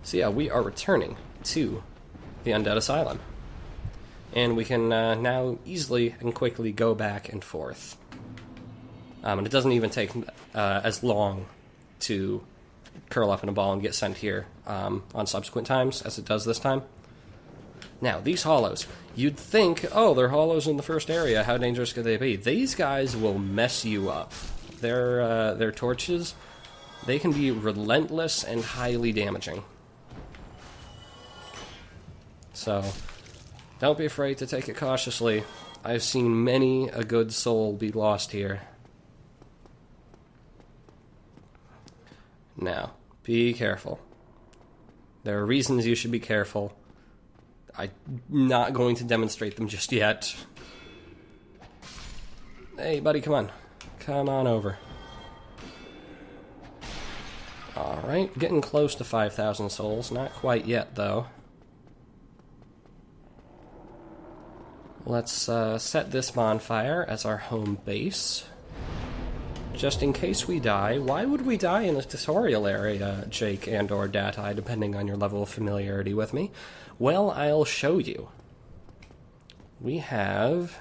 So yeah, we are returning to the Undead Asylum. And we can now easily and quickly go back and forth. And it doesn't even take as long to curl up in a ball and get sent here on subsequent times as it does this time. Now, these hollows, you'd think, oh, they're hollows in the first area, how dangerous could they be? These guys will mess you up. Their torches, they can be relentless and highly damaging. So, don't be afraid to take it cautiously. I've seen many a good soul be lost here. Now, be careful. There are reasons you should be careful. I'm not going to demonstrate them just yet. Hey, buddy, come on. Come on over. Alright, getting close to 5,000 souls. Not quite yet, though. Let's set this bonfire as our home base. Just in case we die. Why would we die in this tutorial area, Jake and or Datai, depending on your level of familiarity with me? Well, I'll show you. We have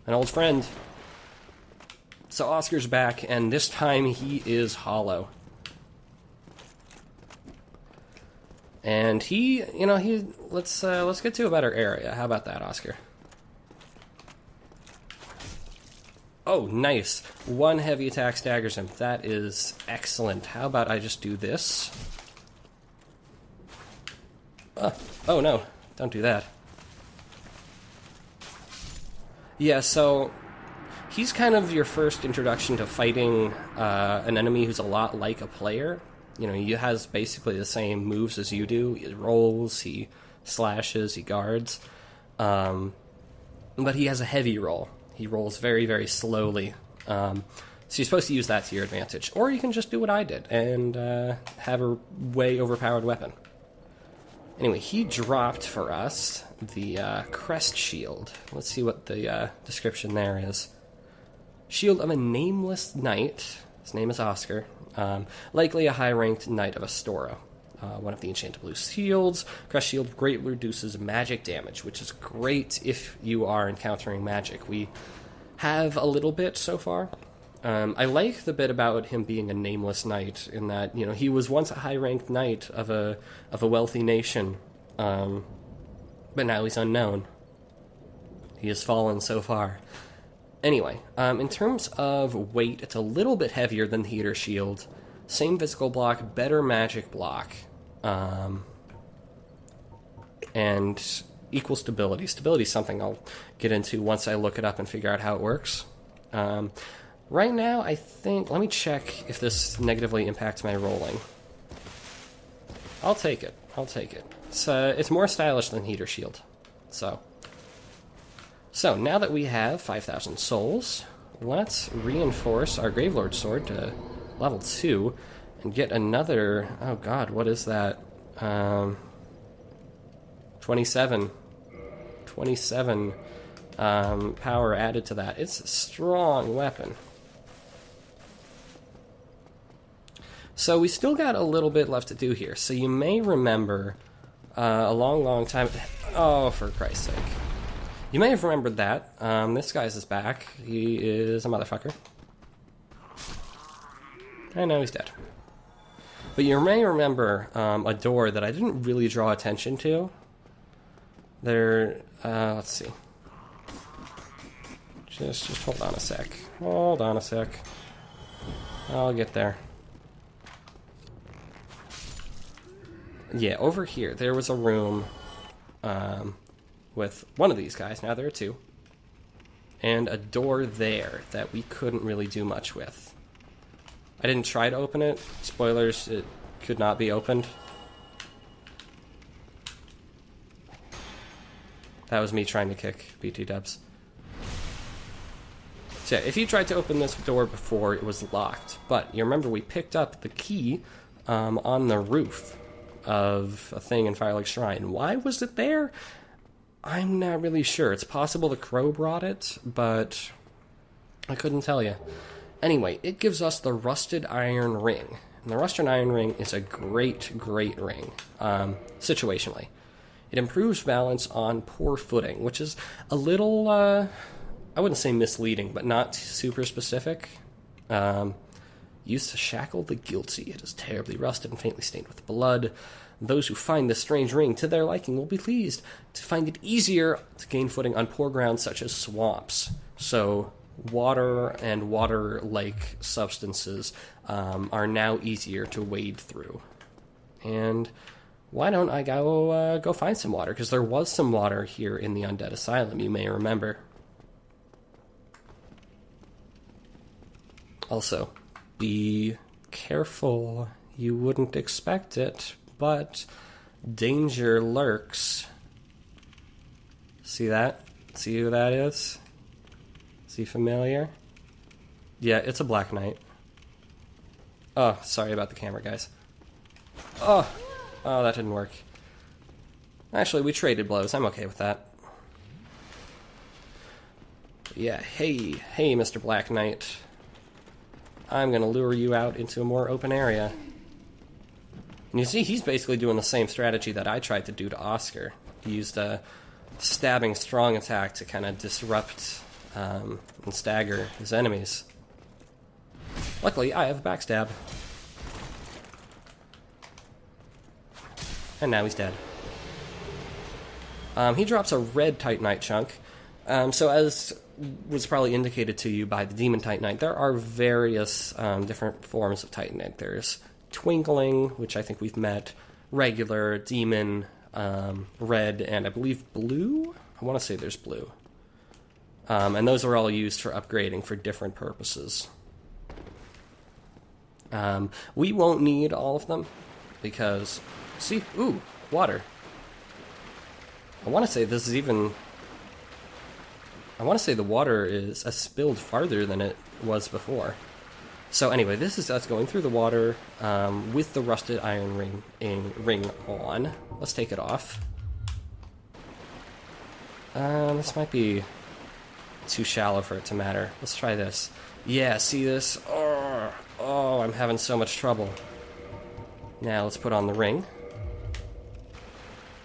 an old friend. So Oscar's back, and this time he is hollow. And let's get to a better area. How about that, Oscar? Oh, nice. One heavy attack staggers him. That is excellent. How about I just do this? Oh no, don't do that. Yeah, so he's kind of your first introduction to fighting an enemy who's a lot like a player. You know, he has basically the same moves as you do. He rolls, he slashes, he guards. But he has a heavy roll. He rolls very, very slowly. So you're supposed to use that to your advantage. Or you can just do what I did and have a way overpowered weapon. Anyway, he dropped for us the crest shield. Let's see what the description there is. Shield of a nameless knight. His name is Oscar. Likely a high-ranked knight of Astora. One of the enchanted blue shields. Crest shield greatly reduces magic damage, which is great if you are encountering magic. We have a little bit so far. I like the bit about him being a nameless knight, in that, you know, he was once a high-ranked knight of a wealthy nation, but now he's unknown. He has fallen so far. Anyway, in terms of weight, it's a little bit heavier than the heater shield. Same physical block, better magic block, and equal stability. Stability is something I'll get into once I look it up and figure out how it works. Right now, I think... Let me check if this negatively impacts my rolling. I'll take it. It's more stylish than heater shield. So now that we have 5,000 souls, let's reinforce our Gravelord sword to level 2 and get another... Oh god, what is that? 27 power added to that. It's a strong weapon. So we still got a little bit left to do here. So you may remember a long time... Oh, for Christ's sake. You may have remembered that. This guy's is back. He is a motherfucker. I know he's dead. But you may remember a door that I didn't really draw attention to. Let's see. Just hold on a sec. Hold on a sec. I'll get there. Yeah, over here, there was a room with one of these guys. Now there are two. And a door there that we couldn't really do much with. I didn't try to open it. Spoilers, it could not be opened. That was me trying to kick BT dubs. So yeah, if you tried to open this door before, it was locked. But you remember we picked up the key on the roof of a thing in Firelink Shrine. Why was it there? I'm not really sure. It's possible the crow brought it, but I couldn't tell you. Anyway, it gives us the rusted iron ring. And the Rust Iron Ring is a great, great ring, situationally. It improves balance on poor footing, which is a little, I wouldn't say misleading, but not super specific. Used to shackle the guilty. It is terribly rusted and faintly stained with blood. Those who find this strange ring to their liking will be pleased to find it easier to gain footing on poor ground such as swamps. So water and water-like substances are now easier to wade through. And why don't I go find some water? Because there was some water here in the Undead Asylum, you may remember. Also, be careful. You wouldn't expect it, but danger lurks. See that? See who that is? Is he familiar? Yeah, it's a Black Knight. Oh, sorry about the camera, guys. Oh, that didn't work. Actually, we traded blows. I'm okay with that. Yeah, hey, Mr. Black Knight. I'm going to lure you out into a more open area. And you see, he's basically doing the same strategy that I tried to do to Oscar. He used a stabbing strong attack to kind of disrupt and stagger his enemies. Luckily, I have a backstab. And now he's dead. He drops a red Titanite chunk. So as was probably indicated to you by the Demon Titanite, there are various different forms of Titanite. There's Twinkling, which I think we've met, regular, Demon, red, and I believe blue? I want to say there's blue. And those are all used for upgrading for different purposes. We won't need all of them, because, see, ooh, water. I want to say this is even... I want to say the water is spilled farther than it was before. So anyway, this is us going through the water with the rusted iron ring on. Let's take it off. This might be too shallow for it to matter. Let's try this. Yeah, see this? Oh, I'm having so much trouble. Now let's put on the ring.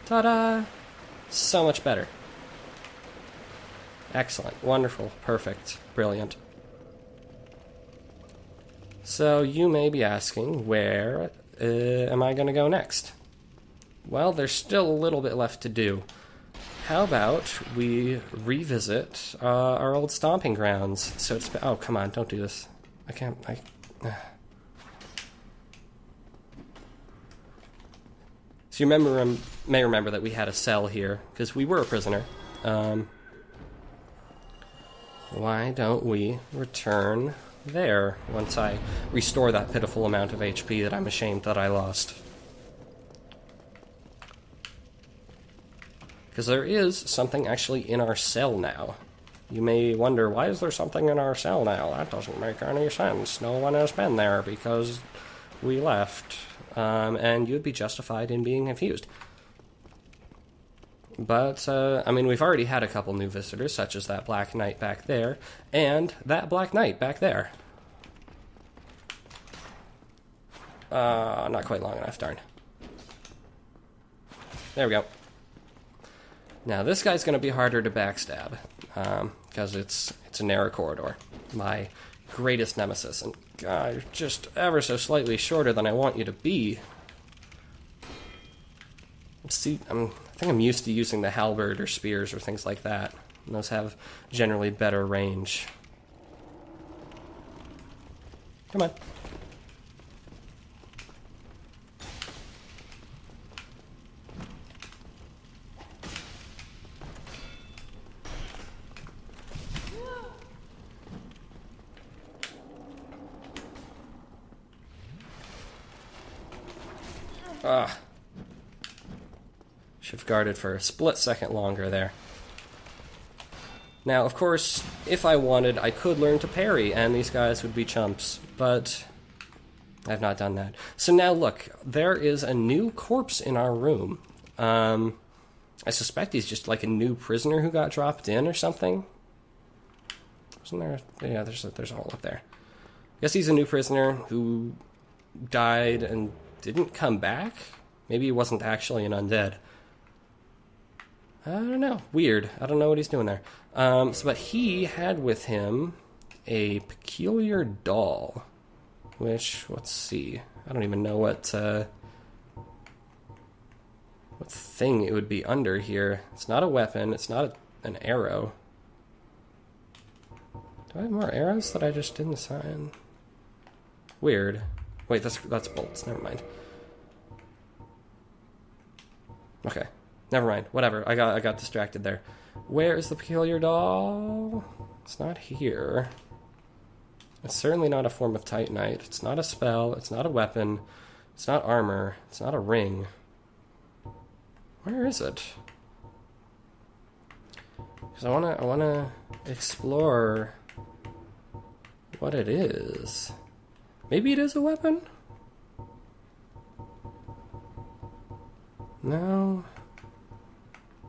Ta-da! So much better. Excellent, wonderful, perfect, brilliant. So you may be asking, where am I going to go next? Well, there's still a little bit left to do. How about we revisit our old stomping grounds? So it's... Oh, come on, don't do this. I can't... So you may remember that we had a cell here, because we were a prisoner. Why don't we return there once I restore that pitiful amount of HP that I'm ashamed that I lost? Because there is something actually in our cell now. You may wonder, why is there something in our cell now? That doesn't make any sense. No one has been there because we left. And you'd be justified in being confused. But, I mean, we've already had a couple new visitors, such as that Black Knight back there, and that Black Knight back there. Not quite long enough, darn. There we go. Now, this guy's going to be harder to backstab, because it's a narrow corridor. My greatest nemesis, and God, you're just ever so slightly shorter than I want you to be. See, I think I'm used to using the halberd or spears or things like that. And those have generally better range. Come on. Should have guarded for a split second longer there. Now, of course, if I wanted, I could learn to parry, and these guys would be chumps, but I've not done that. So now, look, there is a new corpse in our room. I suspect he's just like a new prisoner who got dropped in or something. Wasn't there? Yeah, there's a hole up there. I guess he's a new prisoner who died and didn't come back? Maybe he wasn't actually an undead. I don't know. Weird. I don't know what he's doing there. But he had with him a peculiar doll, which, let's see. I don't even know what thing it would be under here. It's not a weapon. It's not an arrow. Do I have more arrows that I just didn't sign? Weird. Wait, that's bolts. Never mind. Okay. Never mind. Whatever. I got distracted there. Where is the peculiar doll? It's not here. It's certainly not a form of Titanite. It's not a spell. It's not a weapon. It's not armor. It's not a ring. Where is it? Because I wanna explore what it is. Maybe it is a weapon? No.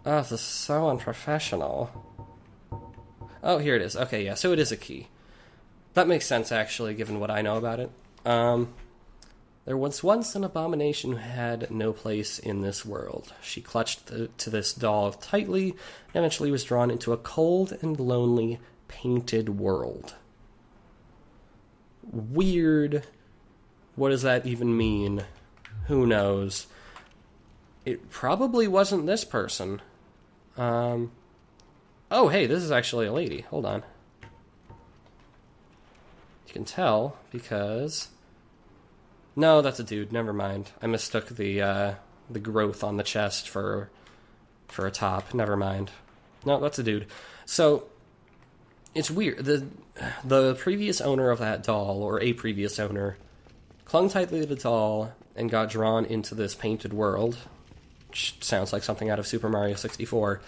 Oh, this is so unprofessional. Oh, here it is. Okay, yeah, so it is a key. That makes sense, actually, given what I know about it. There was once an abomination who had no place in this world. She clutched to this doll tightly, and eventually was drawn into a cold and lonely, painted world. Weird. What does that even mean? Who knows? It probably wasn't this person. Oh, hey, this is actually a lady. Hold on. You can tell because... No, that's a dude. Never mind. I mistook the growth on the chest for a top. Never mind. No, that's a dude. So it's weird. The previous owner of that doll, or a previous owner, clung tightly to the doll and got drawn into this painted world, which sounds like something out of Super Mario 64.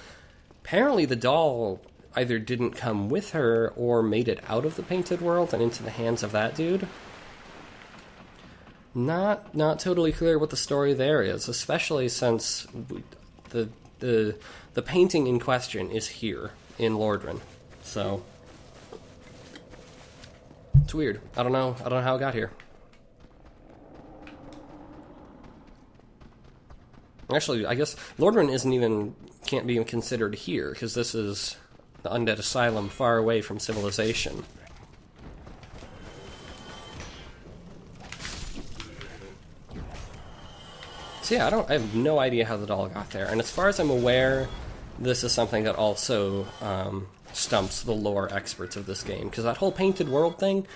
Apparently, the doll either didn't come with her or made it out of the painted world and into the hands of that dude. Not totally clear what the story there is, especially since the painting in question is here in Lordran. So it's weird. I don't know how it got here. Actually, I guess Lordran can't be considered here because this is the Undead Asylum far away from civilization. So yeah, I have no idea how the doll got there. And as far as I'm aware, this is something that also stumps the lore experts of this game. Because that whole painted world thing,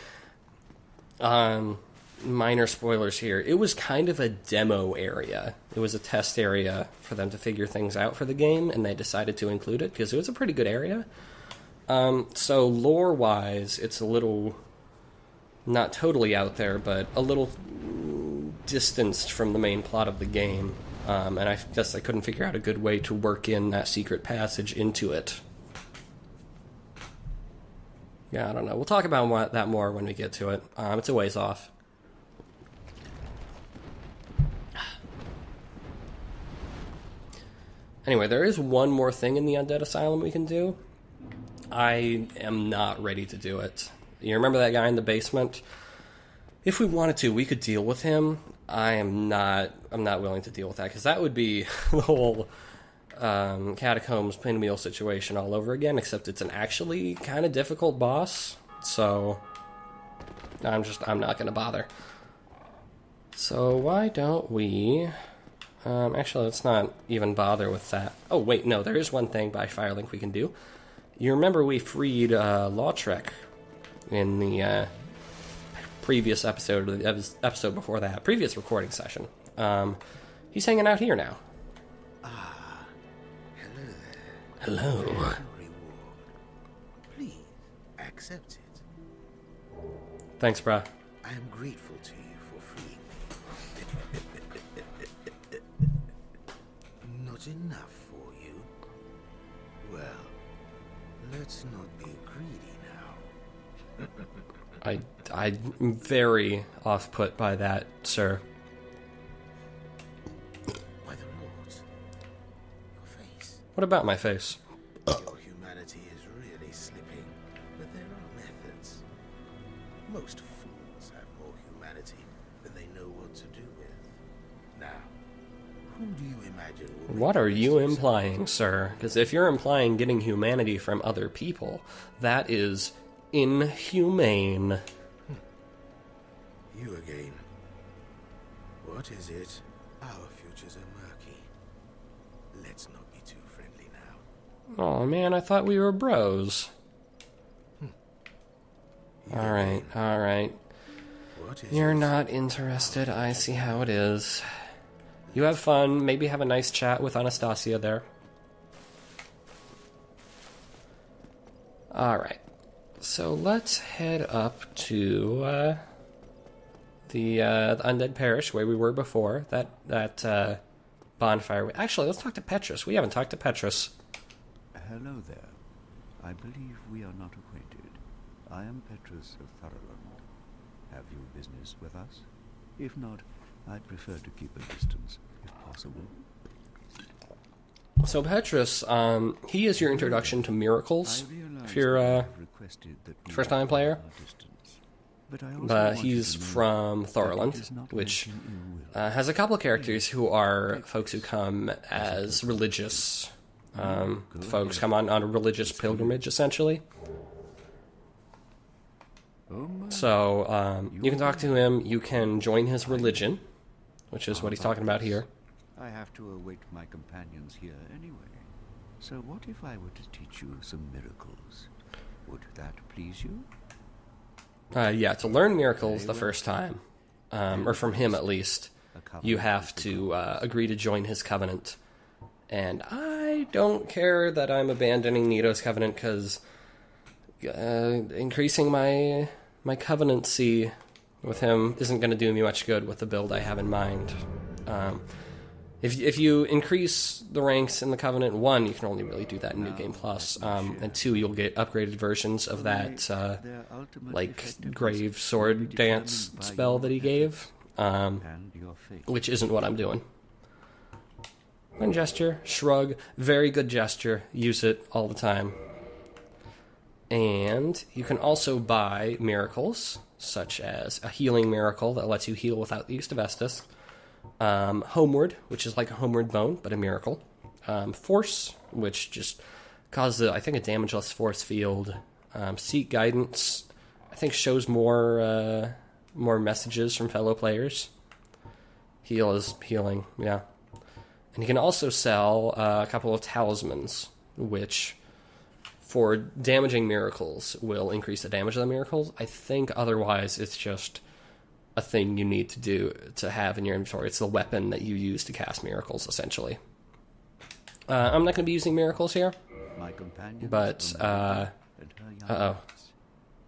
minor spoilers here, it was kind of a demo area. It was a test area for them to figure things out for the game, and they decided to include it because it was a pretty good area. So lore-wise, it's a little, not totally out there, but a little distanced from the main plot of the game, and I guess I couldn't figure out a good way to work in that secret passage into it. Yeah, I don't know. We'll talk about that more when we get to it. It's a ways off. Anyway, there is one more thing in the Undead Asylum we can do. I am not ready to do it. You remember that guy in the basement? If we wanted to, we could deal with him. I'm not willing to deal with that, because that would be the whole Catacombs pinwheel situation all over again, except it's an actually kind of difficult boss, so I'm not going to bother. So why don't we... actually, let's not even bother with that. Oh, wait, no, there is one thing by Firelink we can do. You remember we freed Lautrec in the previous episode, or the episode before that, previous recording session. He's hanging out here now. Ah, hello there. Hello. Reward. Please, accept it. Thanks, brah. I am grateful to you for freeing me. Not enough for you? Well, let's not be greedy now. I'm very off-put by that, sir. By the lords, your face. What about my face? Your humanity is really slipping, but there are methods. Most fools have more humanity than they know what to do with. Now, who do you imagine will What are you make this implying, sir? Because if you're implying getting humanity from other people, that is inhumane. You again. What is it? Our futures are murky. Let's not be too friendly now. Oh man, I thought we were bros. Alright, alright. What is You're it? not interested, I see how it is. You have fun, maybe have a nice chat with Anastasia there. Alright, so let's head up to the Undead Parish, where we were before. That bonfire. Actually, let's talk to Petrus. We haven't talked to Petrus. Hello there. I believe we are not acquainted. I am Petrus of Tharaland. Have you business with us? If not, I'd prefer to keep a distance, if possible. So Petrus, he is your introduction to miracles. If you're a first-time player. He's from Tharaland, which has a couple of characters who are folks who come as religious folks, come on a religious pilgrimage, essentially. So you can talk to him, you can join his religion, which is what he's talking about here. I have to await my companions here anyway. So what if I were to teach you some miracles? Would that please you? Yeah, to learn miracles the first time, or from him at least, you have to agree to join his covenant. And I don't care that I'm abandoning Nito's covenant, because increasing my covenancy with him isn't going to do me much good with the build I have in mind. If you increase the ranks in the Covenant, 1, you can only really do that in New Game Plus, and 2, you'll get upgraded versions of that, Grave Sword Dance spell that he gave, which isn't what I'm doing. One gesture, shrug, very good gesture, use it all the time. And you can also buy miracles, such as a healing miracle that lets you heal without the use of Estus. Homeward, which is like a homeward bone, but a miracle. Force, which just causes, I think, a damageless force field. Seek guidance, I think, shows more messages from fellow players. Heal is healing, yeah. And you can also sell a couple of talismans, which, for damaging miracles, will increase the damage of the miracles. I think otherwise it's just a thing you need to do to have in your inventory. It's the weapon that you use to cast miracles, essentially. I'm not going to be using miracles here, but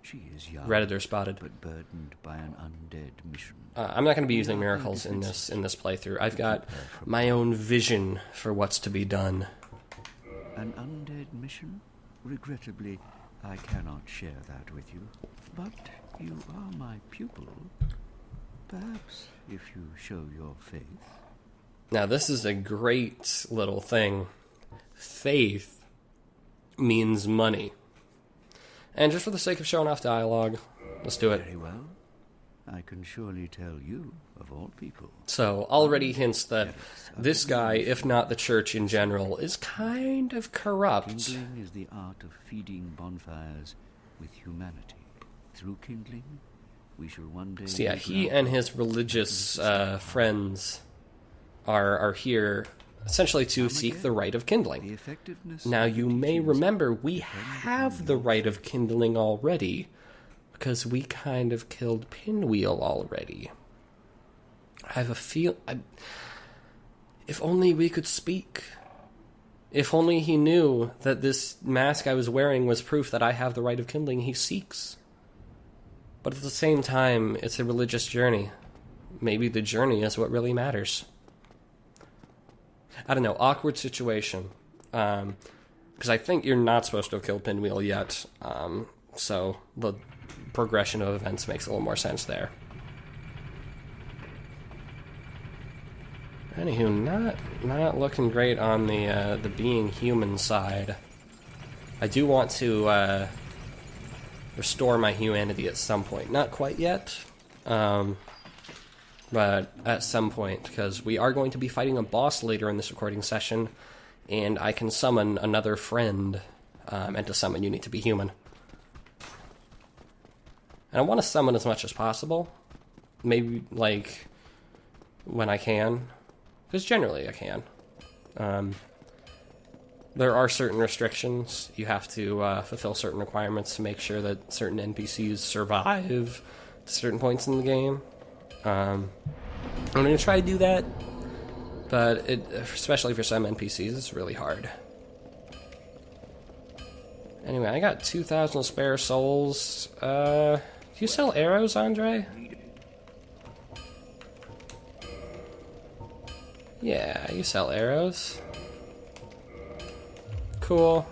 She is young, Redditor spotted. but burdened by an undead mission. I'm not going to be using miracles in this playthrough. I've got my own vision for what's to be done. An undead mission? Regrettably, I cannot share that with you. But you are my pupil. Perhaps if you show your faith. Now, this is a great little thing. Faith means money. And just for the sake of showing off dialogue, let's do it. Very well. I can surely tell you, of all people. So, already hints that this guy, if not the church in general, is kind of corrupt. Kindling is the art of feeding bonfires with humanity. Through kindling, we shall one day... So yeah, he and his religious friends are here essentially to seek the rite of kindling. Now, you may remember we have the rite of kindling already, because we kind of killed Pinwheel already. I have a feel... If only we could speak. If only he knew that this mask I was wearing was proof that I have the rite of kindling he seeks. But at the same time, it's a religious journey. Maybe the journey is what really matters. I don't know, awkward situation. Because I think you're not supposed to have killed Pinwheel yet. So the progression of events makes a little more sense there. Anywho, not looking great on the being human side. I do want to restore my humanity at some point. Not quite yet. but at some point, because we are going to be fighting a boss later in this recording session, and I can summon another friend, and to summon you need to be human. And I want to summon as much as possible, maybe, like, when I can, because generally I can. There are certain restrictions. You have to fulfill certain requirements to make sure that certain NPCs survive to certain points in the game. I'm going to try to do that, but especially for some NPCs, it's really hard. Anyway, I got 2,000 spare souls. Do you sell arrows, Andre? Yeah, you sell arrows. Cool.